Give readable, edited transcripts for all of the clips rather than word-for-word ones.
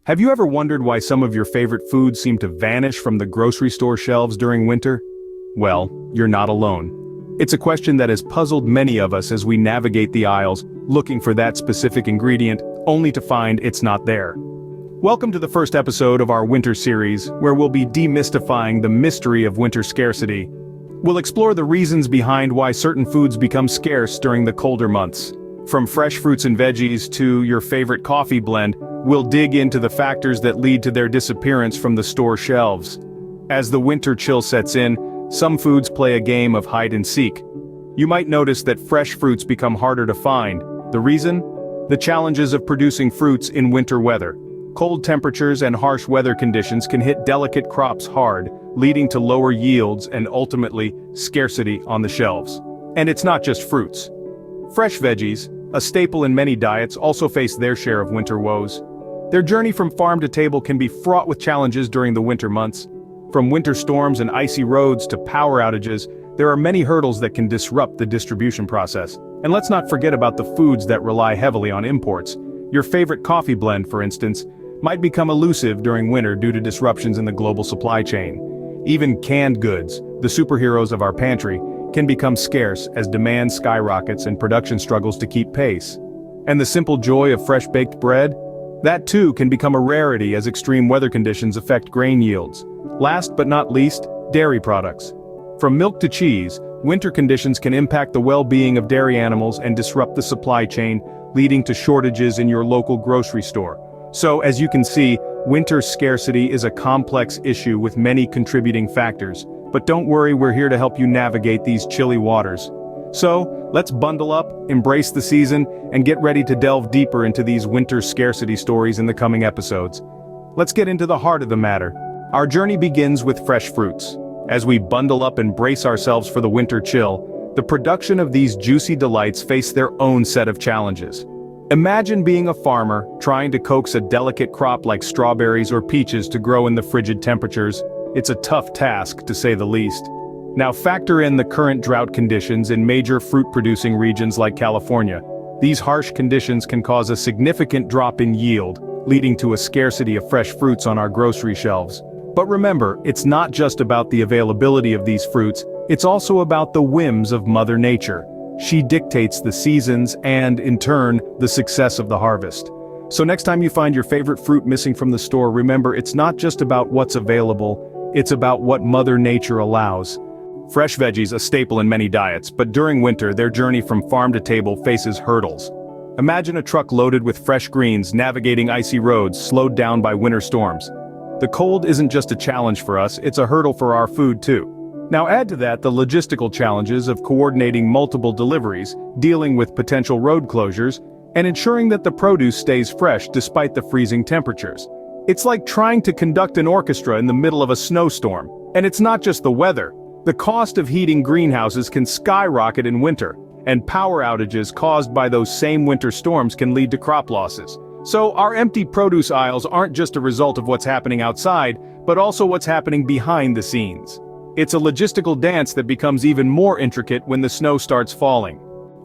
Have you ever wondered why some of your favorite foods seem to vanish from the grocery store shelves during winter? Well, you're not alone. It's a question that has puzzled many of us as we navigate the aisles, looking for that specific ingredient, only to find it's not there. Welcome to the first episode of our winter series, where we'll be demystifying the mystery of winter scarcity. We'll explore the reasons behind why certain foods become scarce during the colder months. From fresh fruits and veggies to your favorite coffee blend, we'll dig into the factors that lead to their disappearance from the store shelves. As the winter chill sets in, some foods play a game of hide and seek. You might notice that fresh fruits become harder to find. The reason? The challenges of producing fruits in winter weather. Cold temperatures and harsh weather conditions can hit delicate crops hard, leading to lower yields and ultimately, scarcity on the shelves. And it's not just fruits. Fresh veggies, a staple in many diets, also face their share of winter woes. Their journey from farm to table can be fraught with challenges during the winter months. From winter storms and icy roads to power outages, there are many hurdles that can disrupt the distribution process. And let's not forget about the foods that rely heavily on imports. Your favorite coffee blend, for instance, might become elusive during winter due to disruptions in the global supply chain. Even canned goods, the superheroes of our pantry, can become scarce as demand skyrockets and production struggles to keep pace. And the simple joy of fresh baked bread? That too can become a rarity as extreme weather conditions affect grain yields. Last but not least, dairy products. From milk to cheese, winter conditions can impact the well-being of dairy animals and disrupt the supply chain, leading to shortages in your local grocery store. So, as you can see, winter scarcity is a complex issue with many contributing factors. But don't worry, we're here to help you navigate these chilly waters. So, let's bundle up, embrace the season, and get ready to delve deeper into these winter scarcity stories in the coming episodes. Let's get into the heart of the matter. Our journey begins with fresh fruits. As we bundle up and brace ourselves for the winter chill, the production of these juicy delights face their own set of challenges. Imagine being a farmer, trying to coax a delicate crop like strawberries or peaches to grow in the frigid temperatures. It's a tough task, to say the least. Now factor in the current drought conditions in major fruit-producing regions like California. These harsh conditions can cause a significant drop in yield, leading to a scarcity of fresh fruits on our grocery shelves. But remember, it's not just about the availability of these fruits, it's also about the whims of Mother Nature. She dictates the seasons and, in turn, the success of the harvest. So next time you find your favorite fruit missing from the store, remember it's not just about what's available, it's about what Mother Nature allows. Fresh veggies, a staple in many diets, but during winter their journey from farm to table faces hurdles. Imagine a truck loaded with fresh greens navigating icy roads slowed down by winter storms. The cold isn't just a challenge for us, it's a hurdle for our food too. Now add to that the logistical challenges of coordinating multiple deliveries, dealing with potential road closures, and ensuring that the produce stays fresh despite the freezing temperatures. It's like trying to conduct an orchestra in the middle of a snowstorm. And it's not just the weather. The cost of heating greenhouses can skyrocket in winter, and power outages caused by those same winter storms can lead to crop losses. So our empty produce aisles aren't just a result of what's happening outside, but also what's happening behind the scenes. It's a logistical dance that becomes even more intricate when the snow starts falling.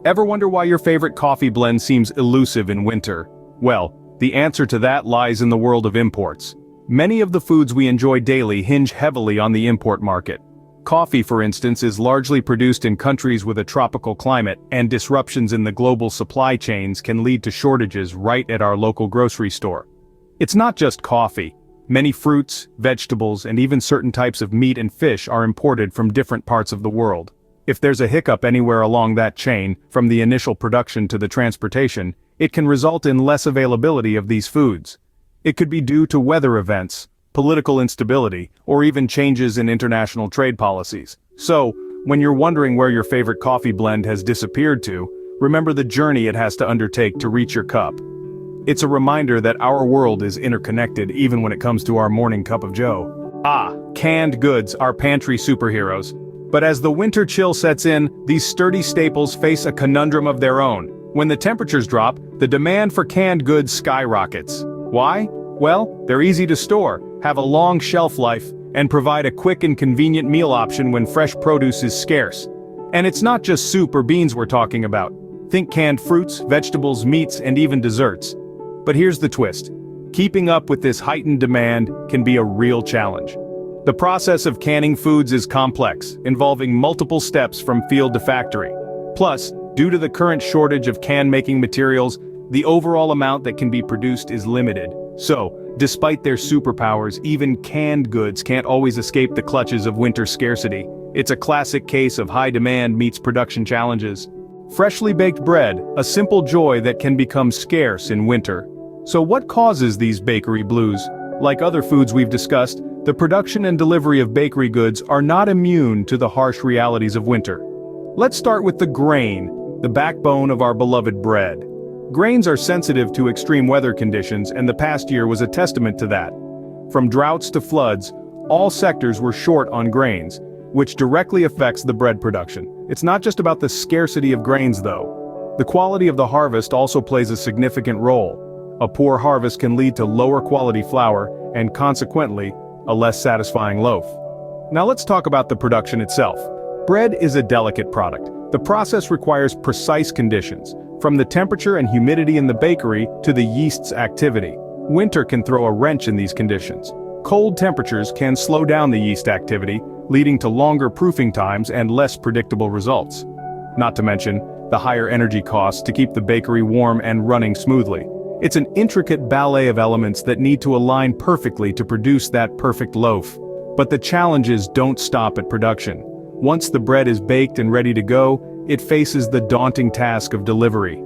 Ever wonder why your favorite coffee blend seems elusive in winter? Well, the answer to that lies in the world of imports. Many of the foods we enjoy daily hinge heavily on the import market. Coffee, for instance, is largely produced in countries with a tropical climate, and disruptions in the global supply chains can lead to shortages right at our local grocery store. It's not just coffee. Many fruits, vegetables, and even certain types of meat and fish are imported from different parts of the world. If there's a hiccup anywhere along that chain, from the initial production to the transportation, it can result in less availability of these foods. It could be due to weather events, political instability, or even changes in international trade policies. So, when you're wondering where your favorite coffee blend has disappeared to, remember the journey it has to undertake to reach your cup. It's a reminder that our world is interconnected even when it comes to our morning cup of joe. Canned goods, our pantry superheroes. But as the winter chill sets in, these sturdy staples face a conundrum of their own. When the temperatures drop, the demand for canned goods skyrockets. Why? Well, they're easy to store, have a long shelf life, and provide a quick and convenient meal option when fresh produce is scarce. And it's not just soup or beans we're talking about. Think canned fruits, vegetables, meats, and even desserts. But here's the twist. Keeping up with this heightened demand can be a real challenge. The process of canning foods is complex, involving multiple steps from field to factory. Plus, due to the current shortage of can-making materials, the overall amount that can be produced is limited. So, despite their superpowers, even canned goods can't always escape the clutches of winter scarcity. It's a classic case of high demand meets production challenges. Freshly baked bread, a simple joy that can become scarce in winter. So what causes these bakery blues? Like other foods we've discussed, the production and delivery of bakery goods are not immune to the harsh realities of winter. Let's start with the grain, the backbone of our beloved bread. Grains are sensitive to extreme weather conditions, and the past year was a testament to that. From droughts to floods, all sectors were short on grains, which directly affects the bread production. It's not just about the scarcity of grains though. The quality of the harvest also plays a significant role. A poor harvest can lead to lower quality flour, and consequently, a less satisfying loaf. Now let's talk about the production itself. Bread is a delicate product. The process requires precise conditions, from the temperature and humidity in the bakery to the yeast's activity. Winter can throw a wrench in these conditions. Cold temperatures can slow down the yeast activity, leading to longer proofing times and less predictable results. Not to mention, the higher energy costs to keep the bakery warm and running smoothly. It's an intricate ballet of elements that need to align perfectly to produce that perfect loaf. But the challenges don't stop at production. Once the bread is baked and ready to go, it faces the daunting task of delivery.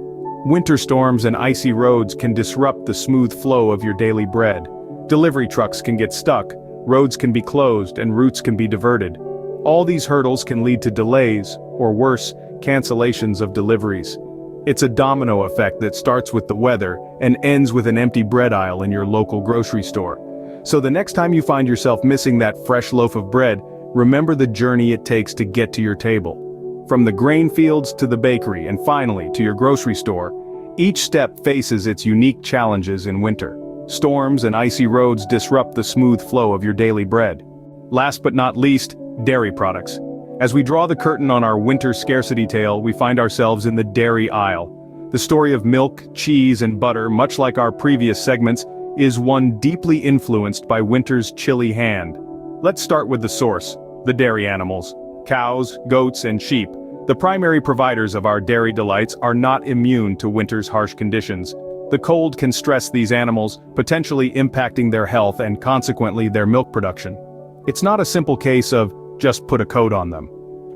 Winter storms and icy roads can disrupt the smooth flow of your daily bread. Delivery trucks can get stuck, roads can be closed, and routes can be diverted. All these hurdles can lead to delays, or worse, cancellations of deliveries. It's a domino effect that starts with the weather and ends with an empty bread aisle in your local grocery store. So the next time you find yourself missing that fresh loaf of bread, remember the journey it takes to get to your table. From the grain fields to the bakery and finally to your grocery store, each step faces its unique challenges in winter. Storms and icy roads disrupt the smooth flow of your daily bread. Last but not least, dairy products. As we draw the curtain on our winter scarcity tale, we find ourselves in the dairy aisle. The story of milk, cheese, and butter, much like our previous segments, is one deeply influenced by winter's chilly hand. Let's start with the source, the dairy animals. Cows, goats, and sheep, the primary providers of our dairy delights, are not immune to winter's harsh conditions. The cold can stress these animals, potentially impacting their health and consequently their milk production. It's not a simple case of just put a coat on them.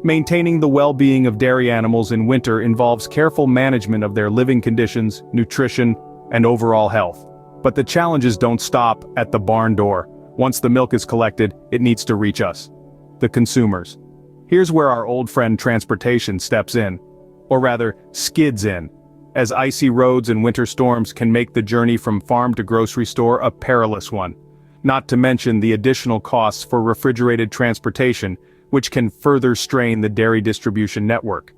Maintaining the well-being of dairy animals in winter involves careful management of their living conditions, nutrition, and overall health. But the challenges don't stop at the barn door. Once the milk is collected, it needs to reach us, the consumers. Here's where our old friend transportation steps in, or rather, skids in, as icy roads and winter storms can make the journey from farm to grocery store a perilous one. Not to mention the additional costs for refrigerated transportation, which can further strain the dairy distribution network.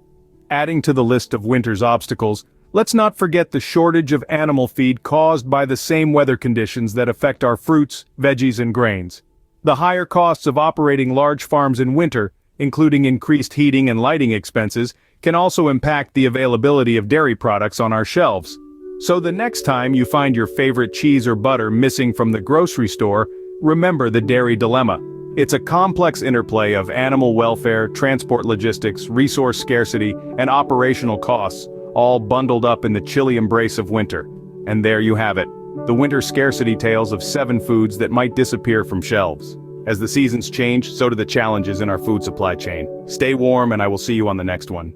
Adding to the list of winter's obstacles, let's not forget the shortage of animal feed caused by the same weather conditions that affect our fruits, veggies, and grains. The higher costs of operating large farms in winter, including increased heating and lighting expenses, can also impact the availability of dairy products on our shelves. So the next time you find your favorite cheese or butter missing from the grocery store, remember the dairy dilemma. It's a complex interplay of animal welfare, transport logistics, resource scarcity, and operational costs, all bundled up in the chilly embrace of winter. And there you have it, the winter scarcity tales of 7 foods that might disappear from shelves. As the seasons change, so do the challenges in our food supply chain. Stay warm, and I will see you on the next one.